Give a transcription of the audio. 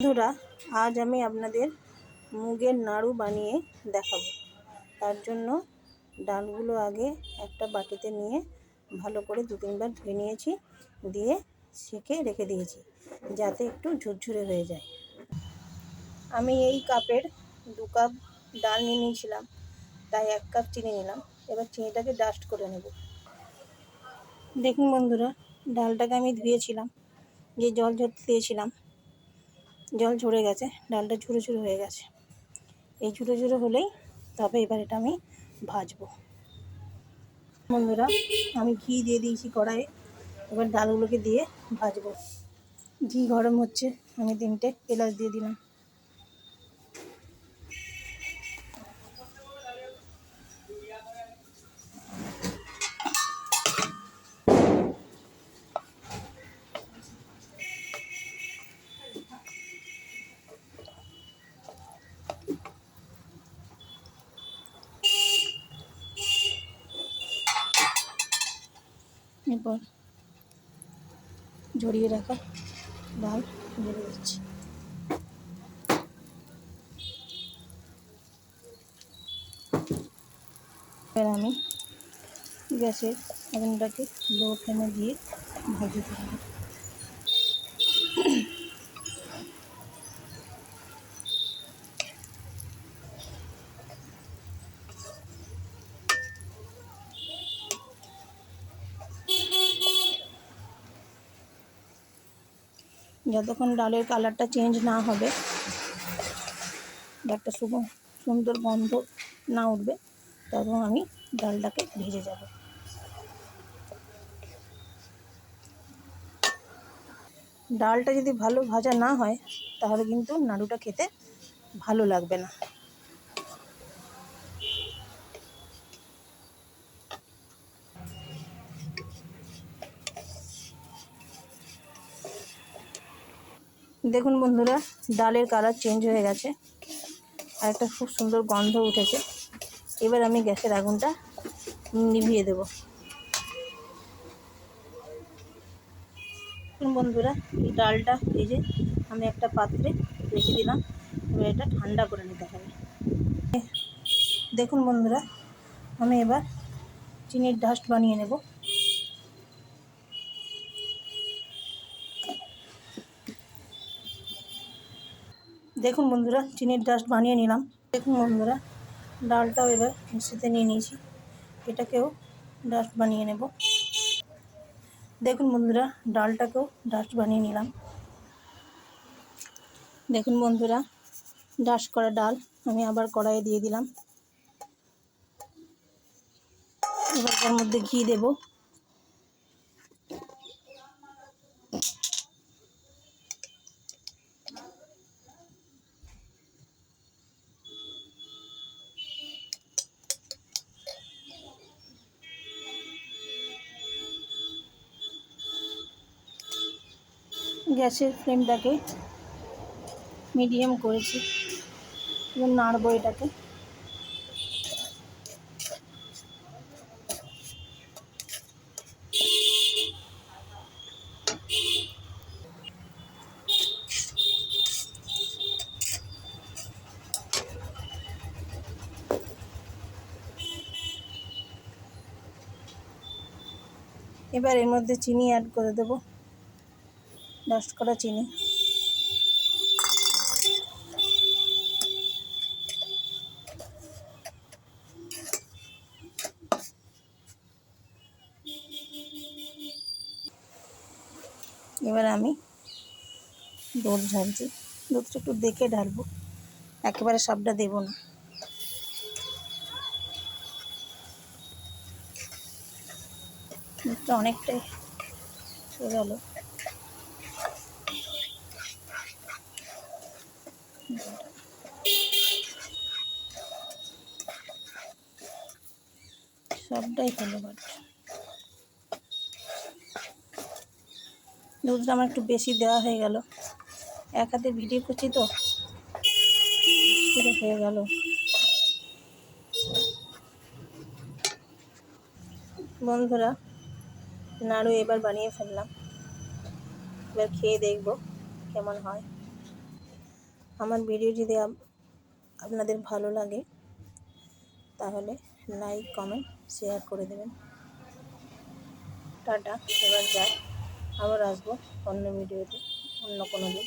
বন্ধুরা, আজ আমি আপনাদের মুগের নাড়ু বানিয়ে দেখাবো। তার জন্য ডালগুলো আগে একটা বাটিতে নিয়ে ভালো করে 2-3 বার ধুয়ে নিয়েছি, দিয়ে সেঁকে রেখে দিয়েছি যাতে একটু ঝুরঝুরে হয়ে যায়। আমি এই কাপের 2 কাপ ডাল নিয়ে নিয়েছিলাম, তাই 1 কাপ চিনি নিলাম। এবার চিনিটাকে ডাস্ট করে নেব। দেখুন বন্ধুরা, ডালটাকে আমি ধুয়েছিলাম, যে জল ঝরতে দিয়েছিলাম, জল ঝরে গেছে, ডালটা ঝুরো ঝুরো হয়ে গেছে। এই ঝুরো ঝুরো হলেই তবে এবার এটা আমি ভাজবো। বন্ধুরা, আমি ঘি দিয়ে দিয়েছি কড়াইয়ে, এবার ডালগুলোকে দিয়ে ভাজবো। ঘি গরম হচ্ছে, আমি 3টে এলাচ দিয়ে দিলাম। এরপর ঝরিয়ে রাখা ডাল দিয়ে দিচ্ছি। এবার আমি গ্যাসের আগুনটাকে লো ফ্লেমে দিয়ে ভাজতে থাকবো। যতক্ষণ ডালের কালারটা চেঞ্জ না হবে, একটা সুন্দর গন্ধ না উঠবে, তখন আমি ডালটাকে ভেজে যাব। ডালটা যদি ভালো ভাজা না হয়, তাহলে কিন্তু নাড়ুটা খেতে ভালো লাগবে না। দেখুন বন্ধুরা, ডালের কালার চেঞ্জ হয়ে গেছে আর একটা খুব সুন্দর গন্ধ উঠেছে। এবার আমি গ্যাসের আগুনটা নিভিয়ে দেব। বন্ধুরা, এই ডালটা ভেজে আমি একটা পাত্রে রেখে দিলাম। এবার এটা ঠান্ডা করে নিতে হবে। দেখুন বন্ধুরা, আমি এবার চিনির ডাস্ট বানিয়ে নেব। দেখুন বন্ধুরা, চিনির ডাস্ট বানিয়ে নিলাম। দেখুন বন্ধুরা, ডালটাও এবার মিক্সিতে নিয়ে নিয়েছি, এটাকেও ডাস্ট বানিয়ে নেব। দেখুন বন্ধুরা, ডালটাকেও ডাস্ট বানিয়ে নিলাম। দেখুন বন্ধুরা, ডাস্ট করা ডাল আমি আবার কড়াইয়ে দিয়ে দিলাম। এবার তার মধ্যে ঘি দেব। গ্যাসের ফ্লেমটাকে মিডিয়াম করেছি, এবার নাড়বো এটাকে। এবার এর মধ্যে চিনি অ্যাড করে দেব, ডাস্ট করা চিনি। এবার আমি দুধ ঢালছি। দুধটা একটু দেখে ঢালবো, একেবারে সবটা দেবো না। দুধটা অনেকটাই হয়ে গেল। সবটাই হলো, বাট দুধটা আমার একটু বেশি দেওয়া হয়ে গেল। এক হাতে ভিডিও করছি তো হয়ে গেল। বন্ধুরা, নাড়ু এবার বানিয়ে ফেললাম, এবার খেয়ে দেখবো কেমন হয়। আমার ভিডিও যদি আপনাদের ভালো লাগে তাহলে লাইক কমেন্ট শেয়ার করে দেবেন। টাটা, এবার যাই, আবার আসবো অন্য ভিডিওতে অন্য কোনো দিন।